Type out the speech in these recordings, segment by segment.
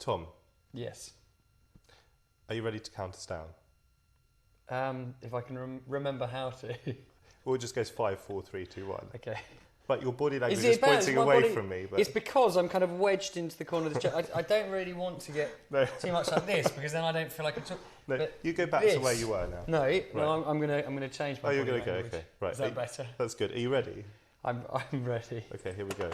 Tom, Yes. are you ready to count us down? If I can remember how to. Or it just goes 5, 4, 3, 2, 1. Okay. But your body language Is is it bad? pointing My away body- from me. But It's because I'm kind of wedged into the corner of the chair. I don't really want to get No. too much like this because then I don't feel like I talk. no, but you go back this- to where you were now. No, I'm gonna change my Oh, you're body going to go, language. okay. Right. Is that better? That's good. Are you ready? I'm ready. Okay, here we go.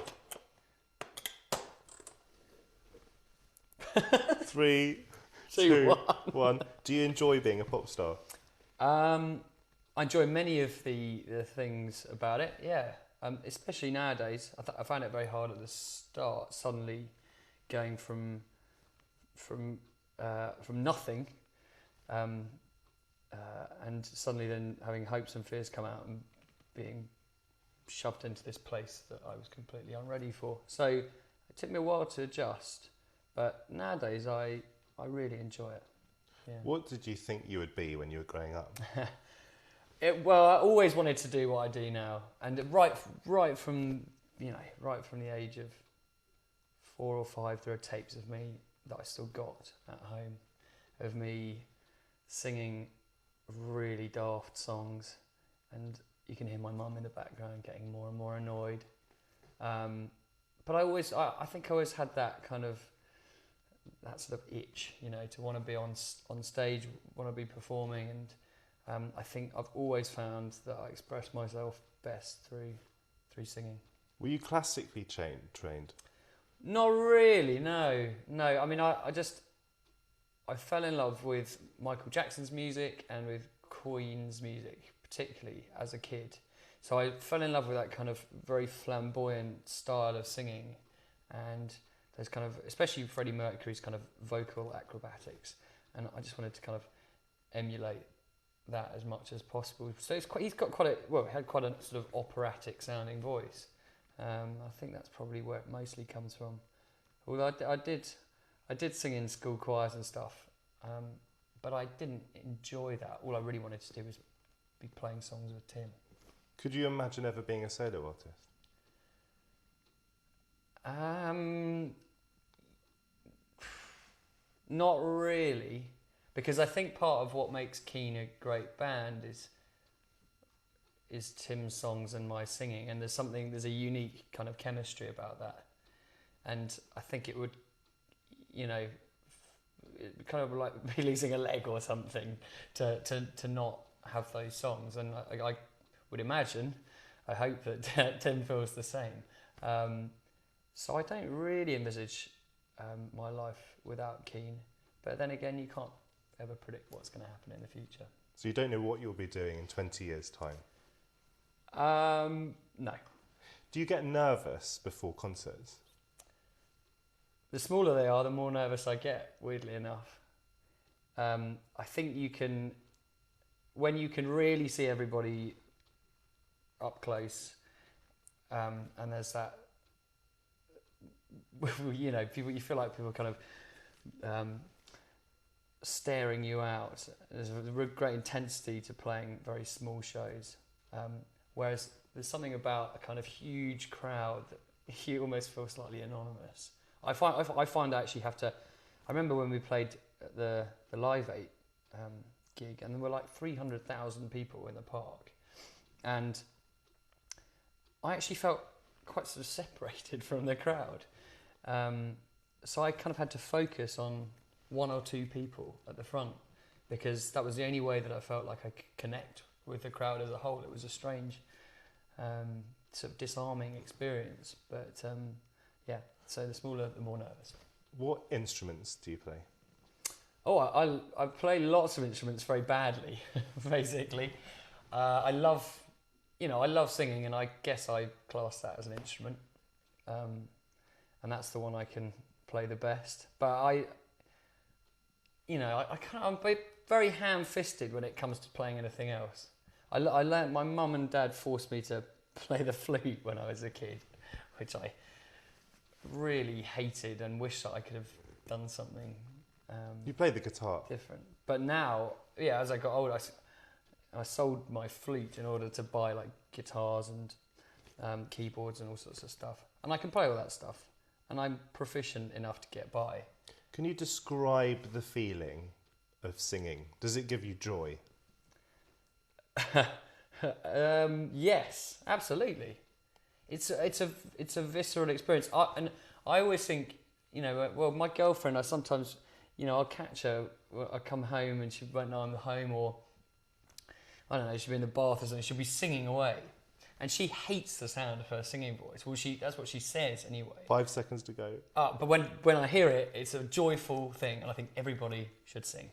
3, 2, 1. Do you enjoy being a pop star? I enjoy many of the things about it. Yeah, especially nowadays. I found it very hard at the start. Suddenly, going from nothing, and suddenly then having hopes and fears come out and being shoved into this place that I was completely unready for. So it took me a while to adjust, but nowadays I really enjoy it. Yeah. What did you think you would be when you were growing up? Well, I always wanted to do what I do now, and right from the age of 4 or 5, there are tapes of me that I still got at home, of me singing really daft songs, and you can hear my mum in the background getting more and more annoyed. But I think I always had that kind of that sort of itch, to want to be on stage, want to be performing, and I think I've always found that I express myself best through singing. Were you classically trained? Not really, no. I mean, I fell in love with Michael Jackson's music and with Queen's music, particularly as a kid. So I fell in love with that kind of very flamboyant style of singing, and those kind of, especially Freddie Mercury's kind of vocal acrobatics, and I just wanted to kind of emulate that as much as possible. So he had quite a sort of operatic sounding voice. I think that's probably where it mostly comes from. Although I did sing in school choirs and stuff, but I didn't enjoy that. All I really wanted to do was be playing songs with Tim. Could you imagine ever being a solo artist? Not really, because I think part of what makes Keane a great band is Tim's songs and my singing, and there's a unique kind of chemistry about that, and I think it would, it'd kind of like be losing a leg or something to not have those songs, and I would imagine, I hope that Tim feels the same. So I don't really envisage my life without Keane, but then again, you can't ever predict what's going to happen in the future. So you don't know what you'll be doing in 20 years' time? No. Do you get nervous before concerts? The smaller they are, the more nervous I get, weirdly enough. I think when you can really see everybody up close, and there's that, people, you feel like people are kind of staring you out. There's a great intensity to playing very small shows, whereas there's something about a kind of huge crowd that you almost feel slightly anonymous. I find I actually have to. I remember when we played at the Live 8 gig, and there were like 300,000 people in the park, and I actually felt quite sort of separated from the crowd. So I kind of had to focus on 1 or 2 people at the front, because that was the only way that I felt like I could connect with the crowd as a whole. It was a strange, sort of disarming experience, but yeah, so the smaller, the more nervous. What instruments do you play? Oh, I play lots of instruments very badly, basically. I love singing, and I guess I class that as an instrument. And that's the one I can play the best. But I'm very ham-fisted when it comes to playing anything else. I learned, my mum and dad forced me to play the flute when I was a kid, which I really hated and wished that I could have done something You play the guitar. different. But now, yeah, as I got older, I sold my flute in order to buy like guitars and keyboards and all sorts of stuff. And I can play all that stuff. And I'm proficient enough to get by. Can you describe the feeling of singing? Does it give you joy? Yes, absolutely. It's a visceral experience. I always think, well, my girlfriend, I sometimes, I'll catch her. I come home and she won't know I'm home, or I don't know, she'll be in the bath or something. She'll be singing away, and she hates the sound of her singing voice. Well, that's what she says anyway. 5 seconds to go. But when I hear it, it's a joyful thing, and I think everybody should sing.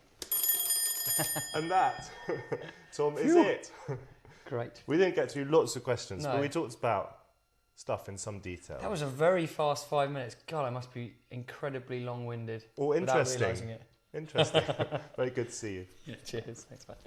And that, Tom, is it. Great. We didn't get to lots of questions, No. but we talked about stuff in some detail. That was a very fast 5 minutes. God, I must be incredibly long-winded. Or interesting. Without realising it. Interesting. Very good to see you. Yeah, cheers. Thanks, mate.